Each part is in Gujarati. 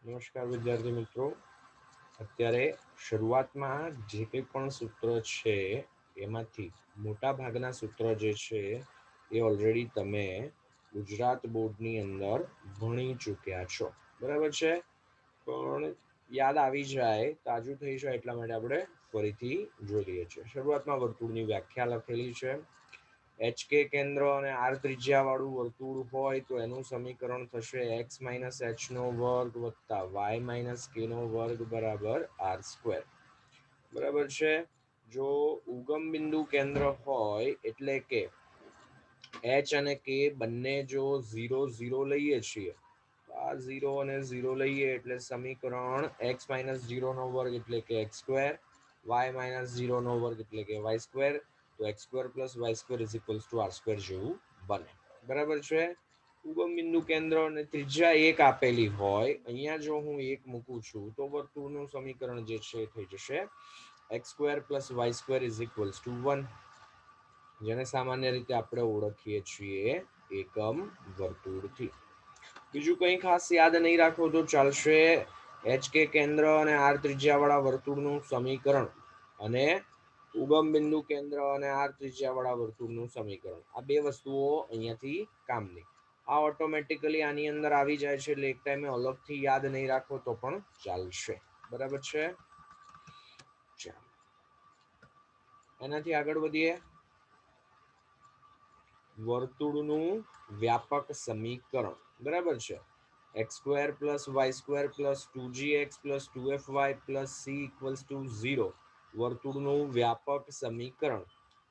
નમસ્કાર વિદ્યાર્થી મિત્રો, અત્યારે શરૂઆતમાં જે કંઈ પણ સૂત્ર છે એમાંથી મોટા ભાગના સૂત્ર જે છે એ ઓલરેડી તમે ગુજરાત બોર્ડની અંદર ભણી ચૂક્યા છો, બરાબર છે. પણ યાદ આવી જાય, તાજું થઈ જાય એટલા માટે આપણે ફરીથી જોઈ લઈએ છીએ. શરૂઆતમાં વર્તુળની વ્યાખ્યા લખેલી છે. એચ કે કેન્દ્ર અને આર ત્રિજ્યા વાળું વર્તુળ હોય તો એનું સમીકરણ થશે એક્સ માઇનસ એચ નો વર્ગ વત્તા વાય માઇનસ કે નો વર્ગ બરાબર આર સ્ક્વેર, બરાબર છે. જો ઉગમ બિંદુ કેન્દ્ર હોય એટલે કે એચ અને કે બંને જો 0 0 લઈએ છીએ, આ 0 અને 0 લઈએ એટલે સમીકરણ x માઇનસ 0 નો વર્ગ એટલે કે એક્સ સ્ક્વેર, y માઇનસ 0 નો વર્ગ એટલે કે વાય સ્ક્વેર, તો x square plus y square is equals to r square જેવું બને, બરાબર છે. ઉગમ બિંદુ કેન્દ્ર અને ત્રિજ્યા 1 આપેલી હોય, અહીંયા જો હું 1 મૂકું છું તો વર્તુળનું સમીકરણ જે છે થઈ જશે x square plus y square is equals to 1, જેને સામાન્ય રીતે આપણે ઓળખીએ છીએ એકમ વર્તુળથી. બીજું કંઈ ખાસ યાદ નહીં રાખો તો ચાલશે. એચ કે કેન્દ્ર અને આર ત્રિજ્યા વાળા વર્તુળનું સમીકરણ અને ઉગમ બિંદુ કેન્દ્ર અને આર ત્રિજ્યા વાળા વર્તુળનું સમીકરણ, આ બે વસ્તુઓ અહીંયાથી કામની. આ ઓટોમેટિકલી આની અંદર આવી જાય છે એટલે એક ટાઈમે અલગથી યાદ નહીં રાખો તો પણ ચાલશે, બરાબર છે. ચાલો એનાથી આગળ વધીએ. વર્તુળનું વ્યાપક સમીકરણ, બરાબર છે. X square plus y square plus 2gx plus 2fy plus c equals to 0 વર્તુળનું વ્યાપક સમીકરણ,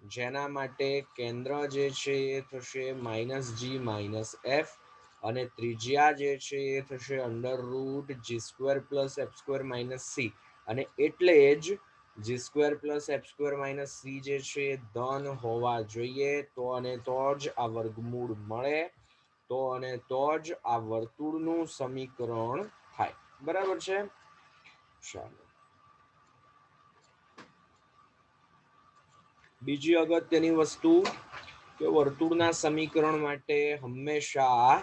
જેના માટે કેન્દ્ર જે છે એ થશે માઇનસ જી માઇનસ એફ અને ત્રિજ્યા જે છે એ થશે under root G square plus F square minus C, અને એટલે જ G square plus F square minus C જે છે ધન હોવા જોઈએ, તો અને તો જ આ વર્ગમૂળ મળે, તો અને તો જ આ વર્તુળનું સમીકરણ થાય, બરાબર છે. ચાલો બીજી અગત્યની વસ્તુ કે વર્તુળના સમીકરણ માટે હંમેશા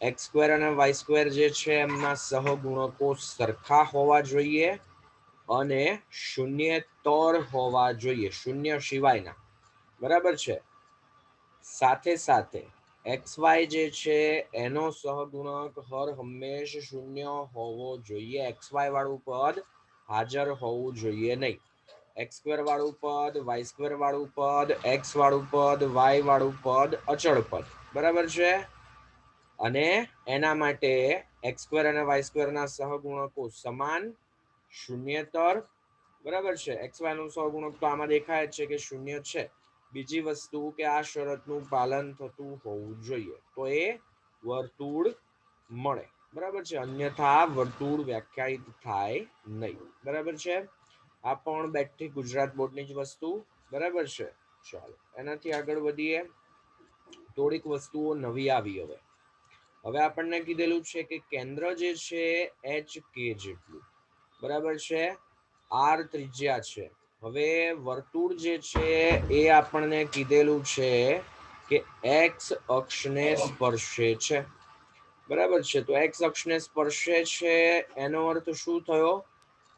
એક્સ સ્ક્વેર અને વાય સ્ક્વેર જે છે એમના સહગુણકો સરખા હોવા જોઈએ અને શૂન્યેતર હોવા જોઈએ, શૂન્ય સિવાયના, બરાબર છે. સાથે સાથે એક્સ વાય જે છે એનો સહગુણક હર હંમેશ શૂન્ય હોવો જોઈએ. એક્સ વાય વાળું પદ હાજર હોવું જોઈએ નહીં. એક્સ સ્ક્વેર વાળું પદ, વાય સ્ક્વેર વાળું પદ, એક્સ વાળું પદ, વાય વાળું પદ અચળ પદ, બરાબર છે. અને એના માટે એક્સ સ્ક્વેર અને વાય સ્ક્વેર ના સહગુણકો સમાન, શૂન્યેતર, બરાબર છે. એક્સ વાય નું સહગુણક તો આમાં દેખાય જ છે કે શૂન્ય છે. બીજી વસ્તુ કે આ શરતનું પાલન થતું હોવું જોઈએ તો એ વર્તુળ મળે, બરાબર છે. અન્યથા વર્તુળ વ્યાખ્યાયિત થાય નહીં, બરાબર છે. આ પણ બેઠી ગુજરાત બોર્ડની જ વસ્તુ, બરાબર છે. ચાલો એનાથી આગળ વધીએ. થોડીક વસ્તુઓ નવી આવી. હવે આપણને કીધેલું છે કે કેન્દ્ર જે છે એચ કે જેટલું, બરાબર છે, આર ત્રિજ્યા છે. હવે વર્તુળ જે છે એ આપણને કીધેલું છે કે એક્સ અક્ષને સ્પર્શે છે, બરાબર છે. તો એક્સ અક્ષને સ્પર્શે છે એનો અર્થ શું થયો?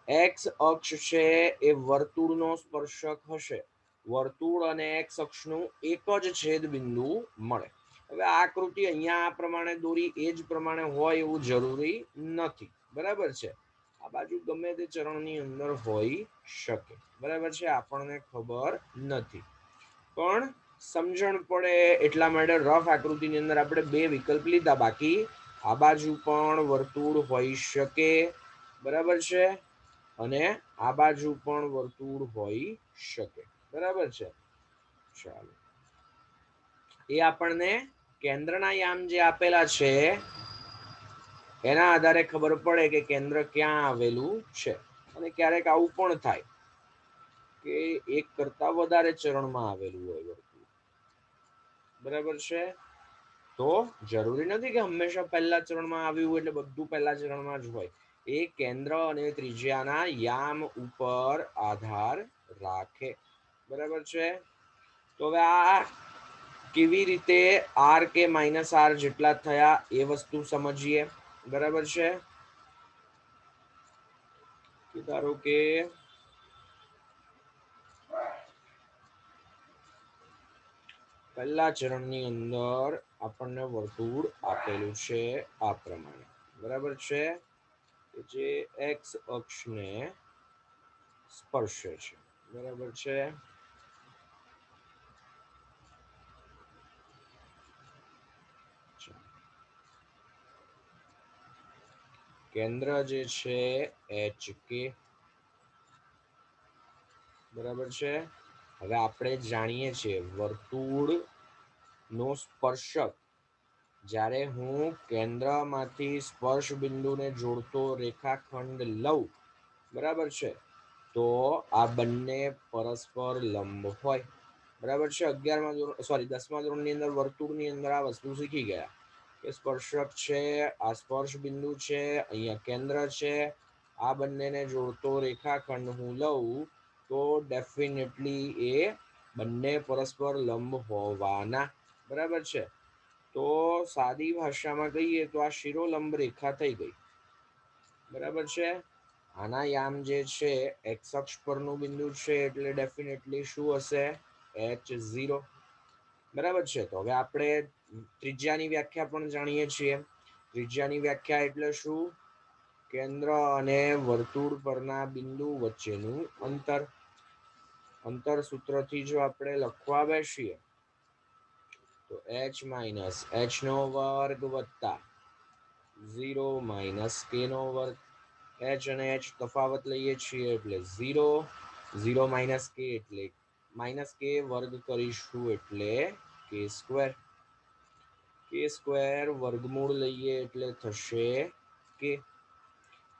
એક્સ અક્ષ છે એ વર્તુળનો સ્પર્શક હશે, વર્તુળ અને એક્સ અક્ષનું એક જ છેદ બિંદુ મળે. હવે આ આકૃતિ અહીંયા આ પ્રમાણે દોરી એ જ પ્રમાણે હોય એવું જરૂરી નથી, બરાબર છે. આ બાજુ ગમે તે ચરણની અંદર હોઈ શકે, બરાબર છે, આપણને ખબર નથી, પણ સમજણ પડે એટલા માટે રફ આકૃતિની અંદર આપણે બે વિકલ્પ લીધા. બાકી આ બાજુ પણ વર્તુળ હોઈ શકે, બરાબર છે, અને આ બાજુ પણ વર્તુળ હોઈ શકે, બરાબર છે. ચાલો એ આપણને કેન્દ્રના યામ જે આપેલા છે એના આધારે ખબર પડે કે કેન્દ્ર ક્યાં આવેલું છે. અને ક્યારેક આવું પણ થાય કે એક કરતા વધારે ચરણમાં આવેલું હોય વર્તુળ, બરાબર છે. તો જરૂરી નથી કે હંમેશા પહેલા ચરણમાં આવ્યું હોય એટલે બધું પહેલા ચરણમાં જ હોય. એ કેન્દ્ર અને ત્રિજ્યાના યામ ઉપર આધાર રાખે, બરાબર છે. તો હવે આ કેવી રીતે આર કે માઇનસ આર જેટલા થયા એ વસ્તુ સમજીએ, બરાબર છે. ધારો કે પહેલા ચરણની અંદર આપણને વર્તુળ આપેલું છે આ પ્રમાણે, બરાબર છે, જે એક્સ અક્ષને સ્પર્શે છે, બરાબર છે. કેન્દ્ર જે છે એચ કે, બરાબર છે. હવે આપણે જાણીએ છીએ વર્તુળ નો સ્પર્શક જ્યારે હું કેન્દ્રમાંથી સ્પર્શ બિંદુને જોડતો રેખાખંડ લઉં, બરાબર છે, તો આ બંને પરસ્પર લંબ હોય, બરાબર છે. 10મા ધોરણની અંદર વર્તુળની અંદર આ વસ્તુ શીખી ગયા કે સ્પર્શક છે, આ સ્પર્શ બિંદુ છે, અહીંયા કેન્દ્ર છે, આ બંનેને જોડતો રેખાખંડ હું લઉં તો ડેફિનેટલી એ બંને પરસ્પર લંબ હોવાના, બરાબર છે. તો સાદી ભાષામાં કહીએ તો આ શિરોલંબ રેખા થઈ ગઈ, બરાબર છે. આના યામ જે છે એક્સ અક્ષ પરનું બિંદુ છે એટલે ડેફિનેટલી શું હશે, H0, બરાબર છે. તો હવે આપણે ત્રિજ્યાની વ્યાખ્યા પણ જાણીએ છીએ. ત્રિજ્યાની વ્યાખ્યા એટલે શું, કેન્દ્ર અને વર્તુળ પરના બિંદુ વચ્ચેનું અંતર. અંતર સૂત્રથી જો આપણે લખવા બેસીએ તો h માઇનસ h નો વર્ગ વત્તા 0 માઇનસ k નો વર્ગ. h અને h તફાવત લઈએ છીએ એટલે 0, 0 માઇનસ k એટલે માઇનસ k વર્ગ કરીશું એટલે k સ્ક્વેર. k સ્ક્વેર વર્ગમૂળ લઈએ એટલે થશે k.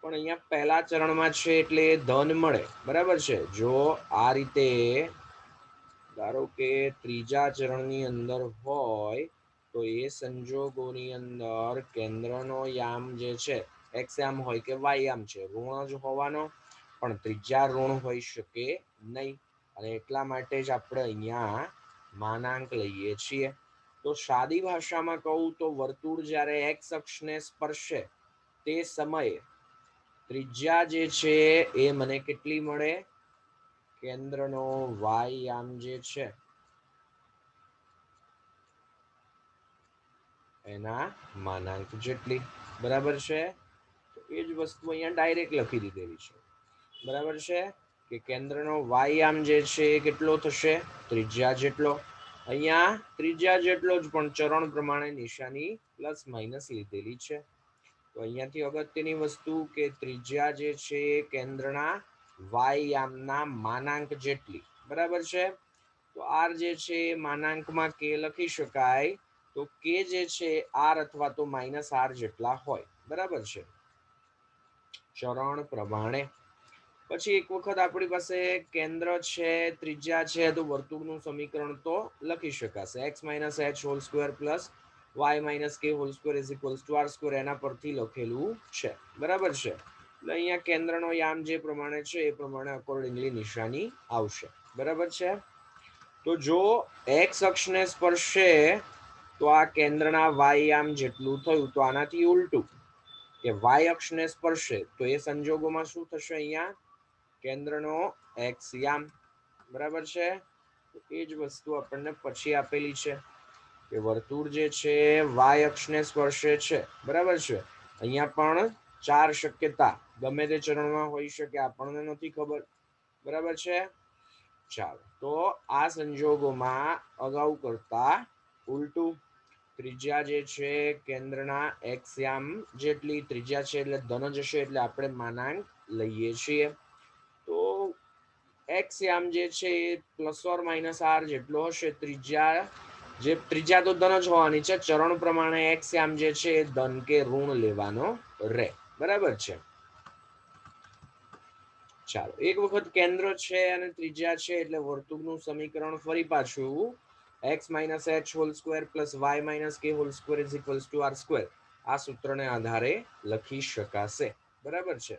પણ અહીંયા પહેલા ચરણમાં છે એટલે ધન મળે, બરાબર છે. જો આ રીતે ધારો કે ત્રીજા ચરણની અંદર હોય તો એ સંજોગોની અંદર કેન્દ્રનો યામ જે છે એક્સ યામ હોય કે વાય યામ છે ઋણ જ હોવાનો, પણ ત્રિજ્યા ઋણ હોઈ શકે નહીં, અને એટલા માટે જ આપણે અહીંયા માનાંક લઈએ છીએ. તો સાદી ભાષામાં કહું તો વર્તુળ જ્યારે એક્સ અક્ષને સ્પર્શે તે સમયે ત્રિજ્યા જે છે એ મને કેટલી મળે, કેન્દ્રનો વાય યામ જે છે એના માનાંક જેટલી, બરાબર છે. તો એ જ વસ્તુ અહીંયા ડાયરેક્ટ લખી દીધેલી છે, બરાબર છે, કે કેન્દ્રનો વાય યામ જે છે એ કેટલો થશે, ત્રિજ્યા જેટલો. અહીંયા ત્રિજ્યા જેટલો જ, પણ ચરણ પ્રમાણે નિશાની પ્લસ માઇનસ લીધેલી છે. તો અહીંયાથી અગત્યની વસ્તુ કે ત્રિજ્યા જે છે કેન્દ્રના વાય યામના માનાંક જેટલી, બરાબર છે. તો આર જે છે માનાંકમાં કે લખી શકાય, તો કે જે છે આર અથવા તો માઇનસ આર જેટલા હોય, બરાબર છે, ચરણ પ્રમાણે. પછી એક વખત આપણી પાસે કેન્દ્ર છે, ત્રિજ્યા છે, તો વર્તુળનું સમીકરણ તો લખી શકાશે x minus h hall square plus y minus k hall square is equals two r square, એના પરથી લખેલું છે, બરાબર છે. એટલે અહીંયા કેન્દ્રનો યામ જે પ્રમાણે છે એ પ્રમાણે અકોર્ડિંગલી નિશાની આવશે, બરાબર છે. તો જો x અક્ષને સ્પર્શે તો આ કેન્દ્રના વાય યામ જેટલું થયું, તો આનાથી ઉલટું કે વાય અક્ષને સ્પર્શે તો એ સંજોગોમાં શું થશે, અહીંયા કેન્દ્રનો એક્સ યામ, બરાબર છે. એ જ વસ્તુ આપણને પછી આપેલી છે કે વર્તુળ જે છે વાય અક્ષને સ્પર્શે છે, બરાબર છે. અહીંયા પણ 4 શક્યતા ગમે તે ચરણમાં હોઈ શકે, આપણને નથી ખબર, બરાબર છે. ચાલો, તો આ સંજોગોમાં અગાઉ કરતા ઉલટું, ત્રિજ્યા જે છે કેન્દ્રના એક્સ યામ જેટલી ત્રિજ્યા છે એટલે ધન જ હશે, એટલે આપણે માનાંક લઈએ છીએ. તો એક્સ યામ જે છે એ પ્લસ ઓર માઇનસ આર જેટલો હશે. ત્રિજ્યા તો ધન જ હોવાની છે, ચરણ પ્રમાણે એક્સ યામ જે છે એ ધન કે ઋણ લેવાનો રહે, બરાબર છે. ચાલો, એક વખત કેન્દ્ર છે અને ત્રિજ્યા છે એટલે વર્તુળનું સમીકરણ ફરી પાછું x minus h hall square plus y minus k hall square is equals two r square આ સૂત્રને આધારે લખી શકાશે, બરાબર છે.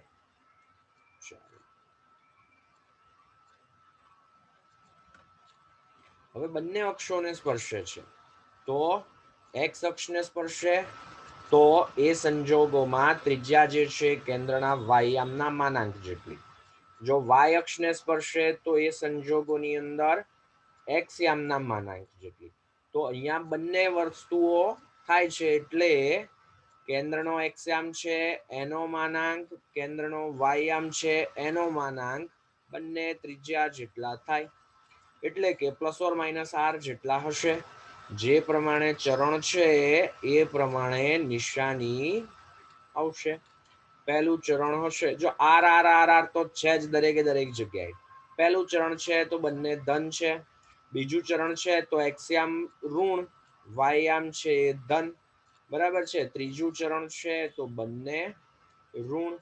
હવે બંને અક્ષોને સ્પર્શે છે, તો એક્સ અક્ષને સ્પર્શે તો એ સંજોગોમાં ત્રિજ્યા જે છે કેન્દ્રના વાય યામના માનાંક જેટલી, જો વાય અક્ષને સ્પર્શે તો એ સંજોગોની અંદર એક્સ યામના માનાંક જેટલી. તો અહીંયા બંને વસ્તુઓ થાય છે એટલે કેન્દ્રનો એક્સ યામ છે એનો માનાંક, કેન્દ્રનો વાય યામ છે એનો માનાંક બંને ત્રિજ્યા જેટલા થાય. એટલે કે પ્લસ ઓર માઇનસ આર જેટલા હશે. જે પ્રમાણે ચરણ છે એ પ્રમાણે નિશાની આવશે. પહેલું ચરણ હશે, જો આર આર આર આર તો છે જ દરેકે દરેક જગ્યાએ. પહેલું ચરણ છે તો બંને ધન છે. બીજું ચરણ છે તો એક્સયામ ઋણ, વાયયામ છે એ ધન. બરાબર છે. ત્રીજું ચરણ છે તો બંને ઋણ.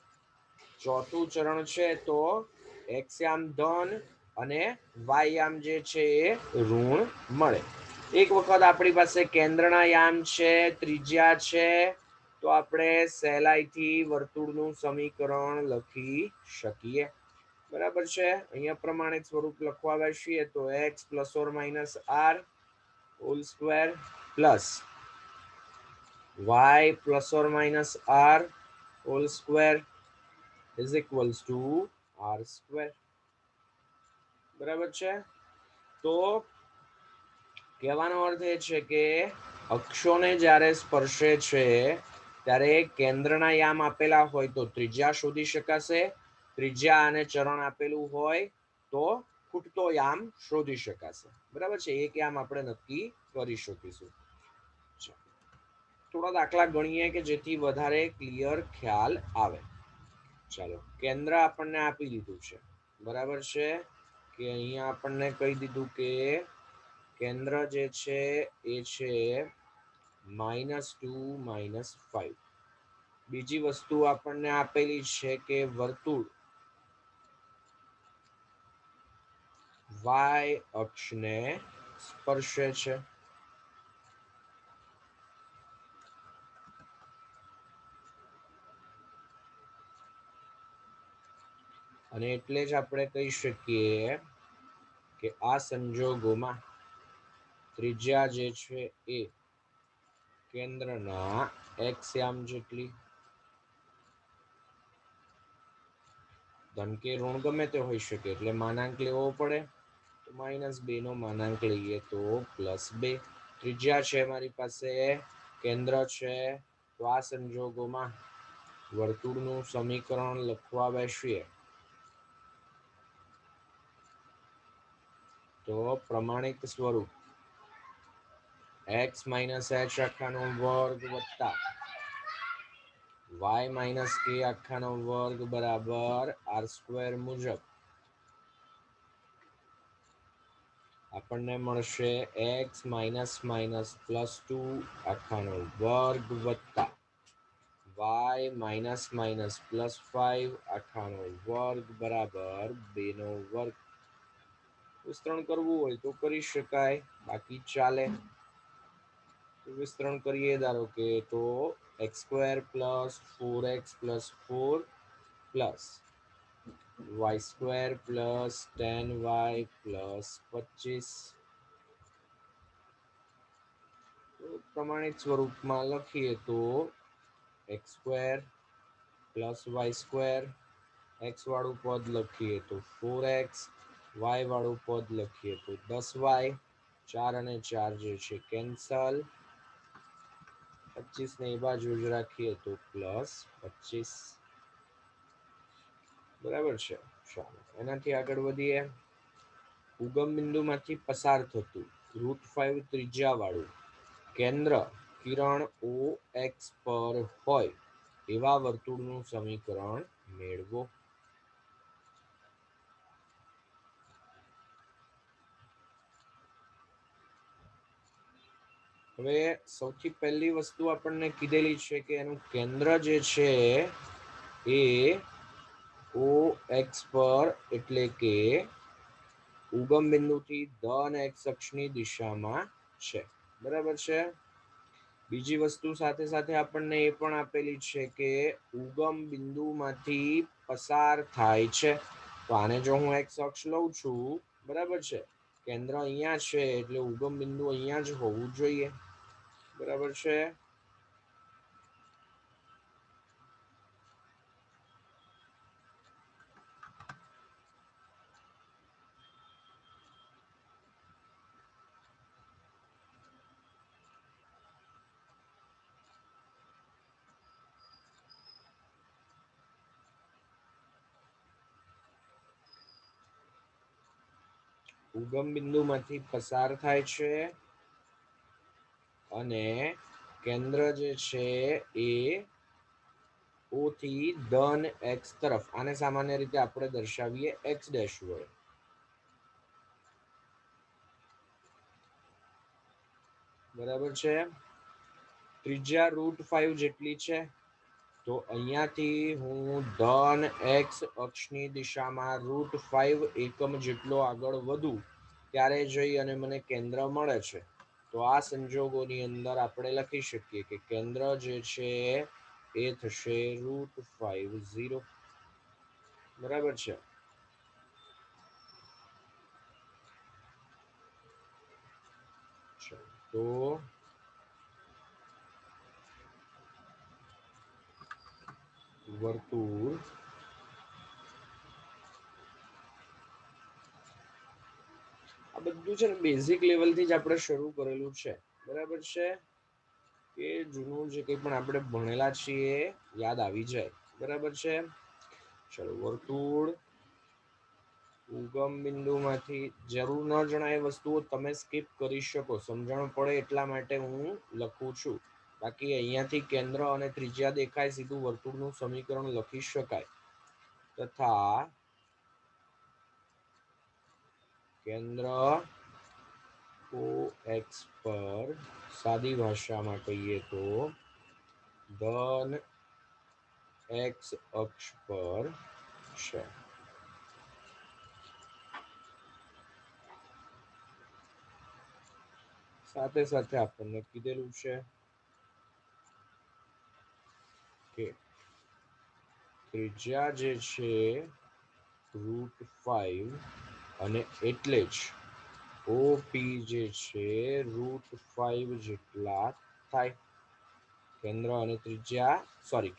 ચોથું ચરણ છે તો એક્સયામ ધન અને વાયયામ જે છે એ ઋણ મળે. એક વખત આપણી પાસે કેન્દ્રના યામ છે, ત્રિજ્યા છે, તો આપણે સહેલાઈથી વર્તુળનું સમીકરણ લખી શકીએ. બરાબર છે. અહીંયા પ્રમાણિત સ્વરૂપ લખવા બેસીએ તો x plus or minus r whole square plus y plus or minus r whole square is equals to r square. બરાબર છે. તો કહેવાનો અર્થ એ છે કે અક્ષોને જ્યારે સ્પર્શે છે ત્યારે કેન્દ્રના યામ આપેલા હોય તો ત્રિજ્યા શોધી શકાશે. ત્રિજ્યા અને ચરણ આપેલું હોય તો ખૂટતો યામ શોધી શકાશે. બરાબર છે. એક યામ આપણે નક્કી કરી શકીશું. થોડા દાખલા ગણીએ કે જેથી વધારે ક્લિયર ખ્યાલ આવે. ચાલો, કેન્દ્ર આપણને આપી દીધું છે. બરાબર છે. કે અહીંયા આપણને કહી દીધું કે કેન્દ્ર જે છે એ છે -2 -5. બીજી વસ્તુ આપણને આપેલી છે કે વર્તુળ વાય અક્ષને સ્પર્શે છે. અને એટલે જ આપણે કહી શકીએ કે આ સંજોગોમાં ત્રિજ્યા જે છે એ કેન્દ્રના એક્સ યામ જેટલી, ધન કે ઋણ ગમે તે હોઈ શકે એટલે માનાંક લેવો પડે. તો -2 નો માનાંક લઈએ તો +2. ત્રિજ્યા છે મારી પાસે, કેન્દ્ર છે, તો આ સંજોગોમાં વર્તુળનું સમીકરણ લખવા બેસીએ તો પ્રમાણિત સ્વરૂપ x - h આખાનો વર્ગ વત્તા y - k આખાનો વર્ગ બરાબર r² મુજબ આપણને મળશે x - +2 આખાનો વર્ગ વત્તા y -+5 આખાનો વર્ગ બરાબર 2 નો વર્ગ. વિસ્તરણ કરવું હોય તો કરી શકાય, બાકી ચાલે. વિસ્તરણ કરીએ ધારો કે તો x² + 4x + 4 y² + 10y + 25 પ્રમાણિત સ્વરૂપમાં લખીએ તો x² + y², x વાળું પદ લખીએ તો 4x, y વાળું પદ લખીએ તો 10y, 4 અને 4 જે છે કેન્સલ, 25 ને એ બાજુ જ રાખીએ તો +25. બરાબર છે. ચાલો એનાથી આગળ વધીએ. ઉગમ બિંદુમાંથી પસાર થતું √5 ત્રિજ્યા વાળું કેન્દ્ર કિરણ OX પર હોય એવા વર્તુળનું સમીકરણ મેળવો. હવે સૌથી પહેલી વસ્તુ આપણને કીધેલી છે કે એનું કેન્દ્ર જે છે એ OX પર એટલે કે ઉગમ બિંદુથી ધન x અક્ષની દિશામાં છે. બરાબર છે. બીજી વસ્તુ સાથે સાથે આપણને એ પણ આપેલી છે કે ઉગમ બિંદુમાંથી પસાર થાય છે. તો આને જો હું x અક્ષ લઉં છું, બરાબર છે, કેન્દ્ર અહીંયા છે એટલે ઉગમ બિંદુ અહીંયા જ હોવું જોઈએ. બરાબર છે. ઉગમ બિંદુમાંથી પસાર થાય છે અને કેન્દ્ર જે છે એ O થી ધન x તરફ, આને સામાન્ય રીતે આપણે દર્શાવીએ x ડેશ વડે. બરાબર છે. ત્રિજ્યા √5 જેટલી છે, તો અહીંયાથી હું ધન x અક્ષની દિશામાં √5 એકમ જેટલો આગળ વધું ત્યારે જઈ અને મને કેન્દ્ર મળે છે. તો આ સંજોગોની અંદર આપણે લખી શકીએ કે કેન્દ્ર જે છે એ થશે √5 0. બરાબર છે. તો વર્તુળ આ બધું છે ને બેઝિક લેવલથી જ આપણે શરૂ કરેલું છે. બરાબર છે, કે જૂનું જે કંઈ પણ આપણે ભણેલા છીએ યાદ આવી જાય. બરાબર છે. ચલો, વર્તુળ ઉગમ બિંદુમાંથી જરૂર ન જણાય વસ્તુઓ તમે સ્કીપ કરી શકો, સમજણ પડે એટલા માટે હું લખું છું. બાકી અહીંયાથી કેન્દ્ર અને ત્રિજ્યા દેખાય, સીધું વર્તુળનું સમીકરણ લખી શકાય. તથા કેન્દ્ર O x પર સાદી ભાષામાં કહીએ તો ધન x અક્ષ પર છે. સાથે સાથે આપણને કીધેલું છે કે ત્રિજ્યા જે છે √5 અને એટલે જ OP જે છે √5 જેટલા થાય. કેન્દ્ર અને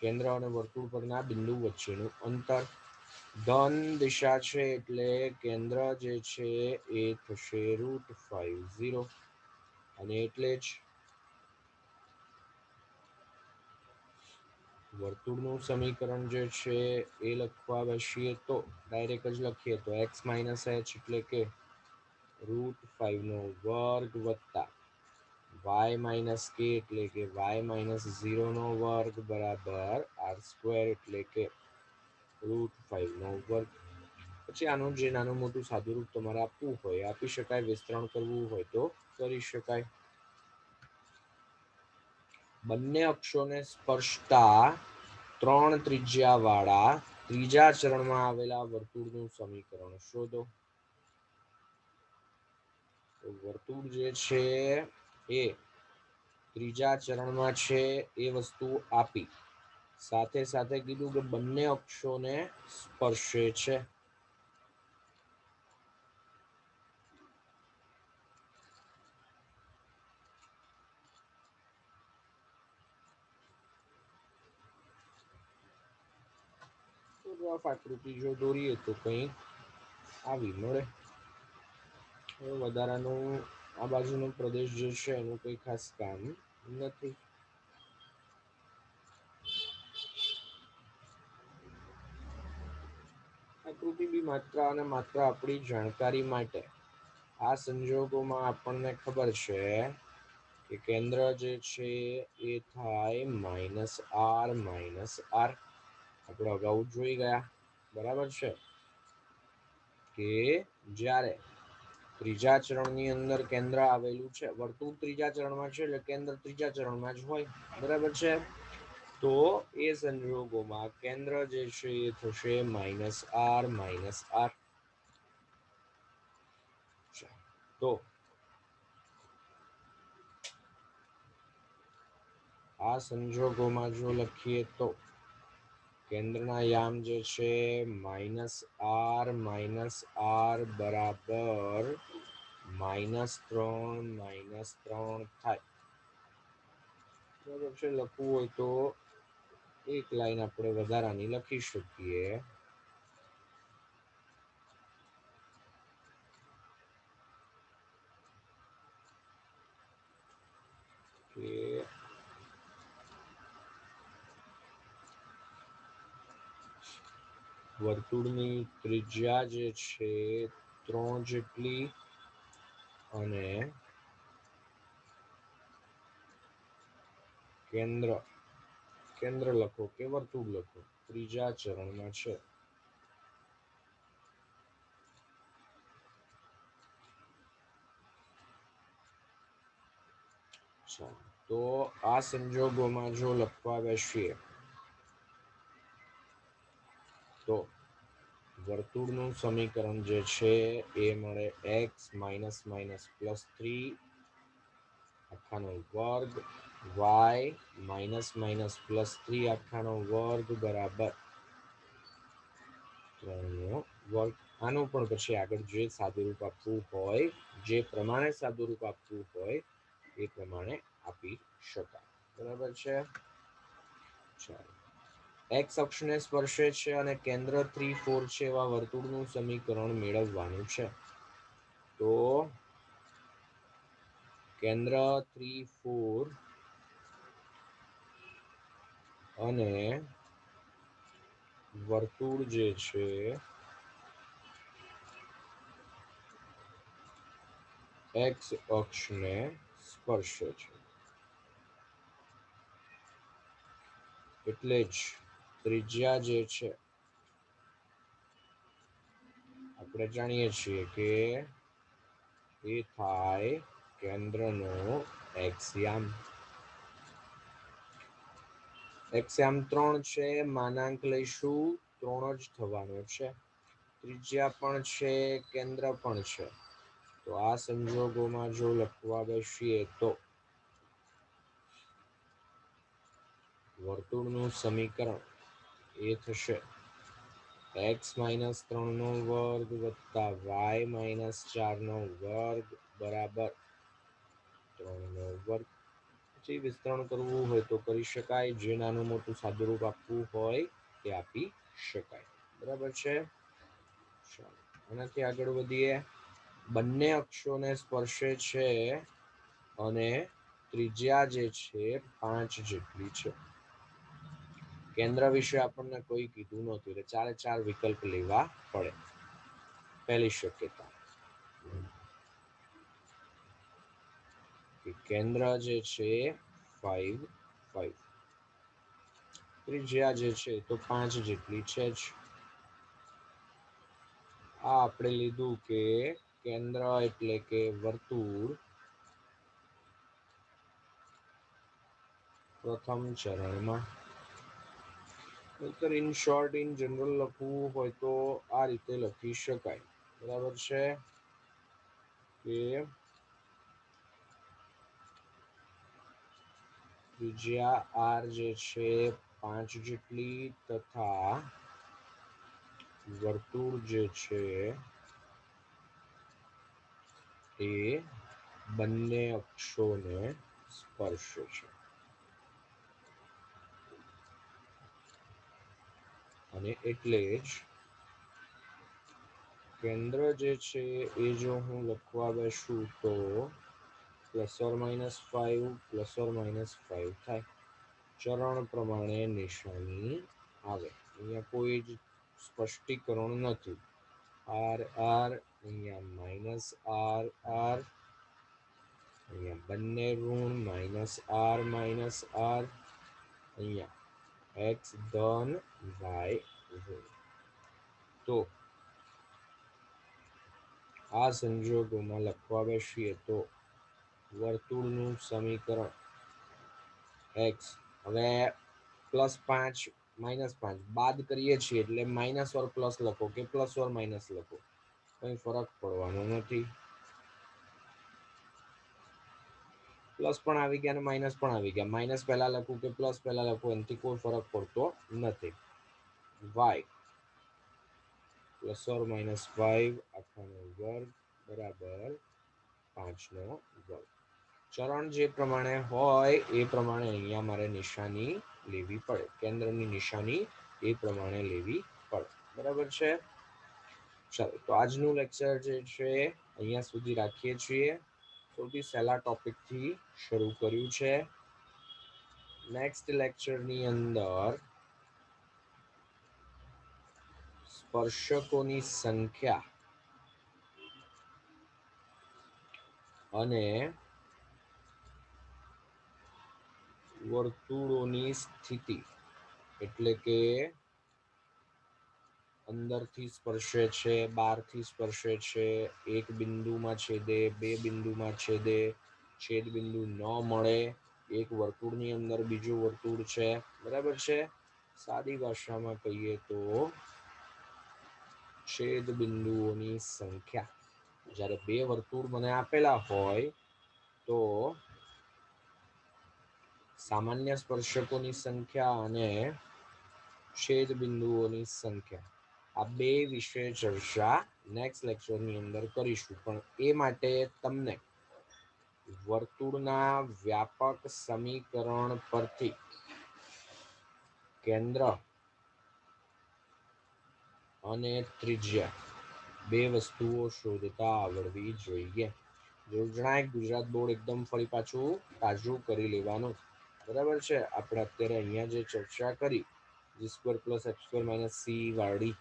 કેન્દ્ર અને વર્તુળ પરના બિંદુ વચ્ચેનું અંતર. ધન દિશા છે એટલે કેન્દ્ર જે છે એ થશે √5 0. અને એટલે જ વર્તુળનું સમીકરણ જે છે એ લખવા બેસીએ તો ડાયરેક્ટ જ લખીએ તો x - h એટલે કે √5 નો વર્ગ વત્તા y - k એટલે કે y - 0 નો વર્ગ બરાબર r² એટલે કે √5 નો વર્ગ. પછી આનું જે નાનું મોટું સાદુરૂપ તમારે આપવું હોય આપી શકાય, વિસ્તરણ કરવું હોય તો કરી શકાય. બંને અક્ષોને સ્પર્શતા 3 ત્રિજ્યાવાળા ત્રીજા ચરણમાં આવેલા વર્તુળનું સમીકરણ શોધો. તો વર્તુળ જે છે એ ત્રીજા ચરણમાં છે એ વસ્તુ આપી, સાથે સાથે કીધું કે બંને અક્ષોને સ્પર્શે છે. રફ આકૃતિ જો દોરીએ તો કંઈ આવી મળે. વધારાનું આ બાજુનો પ્રદેશ જે છે એનું કંઈ ખાસ કામ નથી. આકૃતિ બી માત્ર અને માત્ર આપણી જાણકારી માટે. આ સંજોગોમાં આપણને ખબર છે કે કેન્દ્ર જે છે એ થાય -r - r. આપણે અગાઉ જોઈ ગયા. બરાબર છે, કે જ્યારે ત્રીજા ચરણની અંદર કેન્દ્ર આવેલું છે, વર્તુળ ત્રીજા ચરણમાં છે એટલે કેન્દ્ર ત્રીજા ચરણમાં જ હોય. બરાબર છે. તો એ સંજોગોમાં કેન્દ્ર જે છે એ થશે -r - r. તો આ સંજોગોમાં જો લખીએ તો કેન્દ્રના યામ જે છે -r - r બરાબર -3 થાય. બરાબર છે. લખવું હોય તો એક લાઈન આપણે વધારાની લખી શકીએ કે વર્તુળની ત્રિજ્યા જે છે 3 જેટલી અને કેન્દ્ર કેન્દ્ર લખો કે વર્તુળ લખો ત્રીજા ચરણમાં છે. તો આ સંજોગોમાં જો લખવા બેસીએ તો વર્તુળનું સમીકરણ જે છે એ મળે x માઇનસ માઇનસ પ્લસ 3 આખાનો વર્ગ y માઇનસ માઇનસ પ્લસ 3 આખાનો વર્ગ બરાબર 3 વર્ગ. આનું પણ પછી આગળ જે સાદુરૂપ આપવું હોય, જે પ્રમાણે સાદુરૂપ આપવું હોય એ પ્રમાણે આપી શકાય. બરાબર છે. ચાલો, એક્સ અક્ષને સ્પર્શે છે અને કેન્દ્ર 3, 4 છે એવા વર્તુળનું સમીકરણ મેળવવાનું છે. તો કેન્દ્ર 3, 4 અને વર્તુળ જે છે એક્સ અક્ષને સ્પર્શે છે, એટલે જ ત્રિજ્યા જે છે આપણે જાણીએ છીએ કે એ થાય કેન્દ્રનો એક્સ્યામ. એક્સ્યામ 3 છે, માનાંક લઈશું 3 જ થવાનો છે. ત્રિજ્યા પણ છે, કેન્દ્ર પણ છે. તો આ સંજોગોમાં જો લખવા બેસીએ તો વર્તુળનું સમીકરણ એ થશે x માઇનસ 3 નો વર્ગ વત્તા y માઇનસ 4 નો વર્ગ બરાબર 3 નો વર્ગ. પછી વિસ્તરણ કરવું હોય તો કરી શકાય, જે નાનું મોટું સાદુરૂપ આપવું હોય તે આપી શકાય. બરાબર છે. આનાથી આગળ વધીએ. બંને અક્ષોને સ્પર્શે છે અને ત્રિજ્યા જે છે 5 જેટલી છે. કેન્દ્ર વિશે આપણને કોઈ કીધું નહોતું એટલે 4 વિકલ્પ લેવા પડે. પહેલી શક્યતા કે કેન્દ્ર જે છે 5, 5, ત્રિજ્યા જે છે તો 5 જેટલી છે જ. આ આપણે લીધું કે કેન્દ્ર એટલે કે વર્તુળ પ્રથમ ચરણમાં. ઇન શોર્ટ, ઇન જનરલ લખવું હોય તો આ રીતે લખી શકાય. બરાબર છે કે ત્રિજ્યા r જે છે 5 જેટલી તથા વર્તુળ જે છે એ બંને અક્ષોને સ્પર્શે છે. અને એટલે જ કેન્દ્ર જે છે એ જો હું લખવા બેસું તો +or -5 થાય. ચરણ પ્રમાણે નિશાની આવે. અહીંયા કોઈ જ સ્પષ્ટીકરણ નથી. r r, અહીંયા -r r, અહીંયા બંને ઋણ -r r, અહીંયા x ધન y ઋણ. તો આ સંજોગોમાં લખવા બેસીએ તો વર્તુળનું સમીકરણ x, હવે +5 -5 બાદ કરીએ છીએ એટલે માઇનસ ઓર પ્લસ લખો કે પ્લસ ઓર માઇનસ લખો, કંઈ ફરક પડવાનો નથી. પ્લસ પણ આવી ગયા અને માઇનસ પણ આવી ગયા. માઇનસ પહેલા લખું કે પ્લસ પહેલા લખું એનાથી કોઈ ફરક પડતો નથી. y +or -5 આખાનો વર્ગ બરાબર 5 નો વર્ગ. ચરણ જે પ્રમાણે હોય એ પ્રમાણે અહીંયા મારે નિશાની લેવી પડે. કેન્દ્રની નિશાની એ પ્રમાણે લેવી પડે. બરાબર છે. ચાલો, તો આજનું લેક્ચર જે છે અહીંયા સુધી રાખીએ છીએ. સૌથી સહેલા ટોપિકથી શરૂ કર્યું છે. નેક્સ્ટ લેક્ચરની અંદર સ્પર્શકોની સંખ્યા અને વર્તુળોની સ્થિતિ એટલે કે અંદરથી સ્પર્શે છે, બહારથી સ્પર્શે છે, એક બિંદુમાં છેદે, બે બિંદુમાં છેદે, છેદ બિંદુ ન મળે, એક વર્તુળની અંદર બીજું વર્તુળ છે, બરાબર છે. સાદી ભાષામાં કહીએ તો છેદ બિંદુઓની સંખ્યા. જ્યારે બે વર્તુળ મને આપેલા હોય તો સામાન્ય સ્પર્શકોની સંખ્યા અને છેદ બિંદુઓની સંખ્યા, આ બે વિશે ચર્ચા નેક્સ્ટ લેક્ચરની અંદર કરીશું. પણ એ માટે તમને વર્તુળના વ્યાપક સમીકરણ પરથી કેન્દ્ર અને ત્રિજ્યા બે વસ્તુઓ શોધતા આવડવી જોઈએ. યોજના એક ગુજરાત બોર્ડ એકદમ ફરી પાછું તાજું કરી લેવાનું, બરાબર છે. આપણે અત્યારે અહીંયા જે ચર્ચા કરી g² + f² - c વાળી,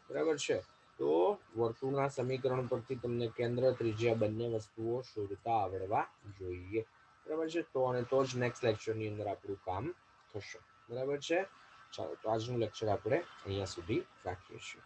બરાબર છે. તો વર્તુળના સમીકરણ પરથી તમને કેન્દ્ર ત્રિજ્યા બંને વસ્તુઓ શોધતા આવડવા જોઈએ, બરાબર છે. તો અને તો જ નેક્સ્ટ લેક્ચરની અંદર આપણું કામ થશે, બરાબર છે. ચાલો, તો આજનું લેક્ચર આપણે અહીંયા સુધી રાખીએ છીએ.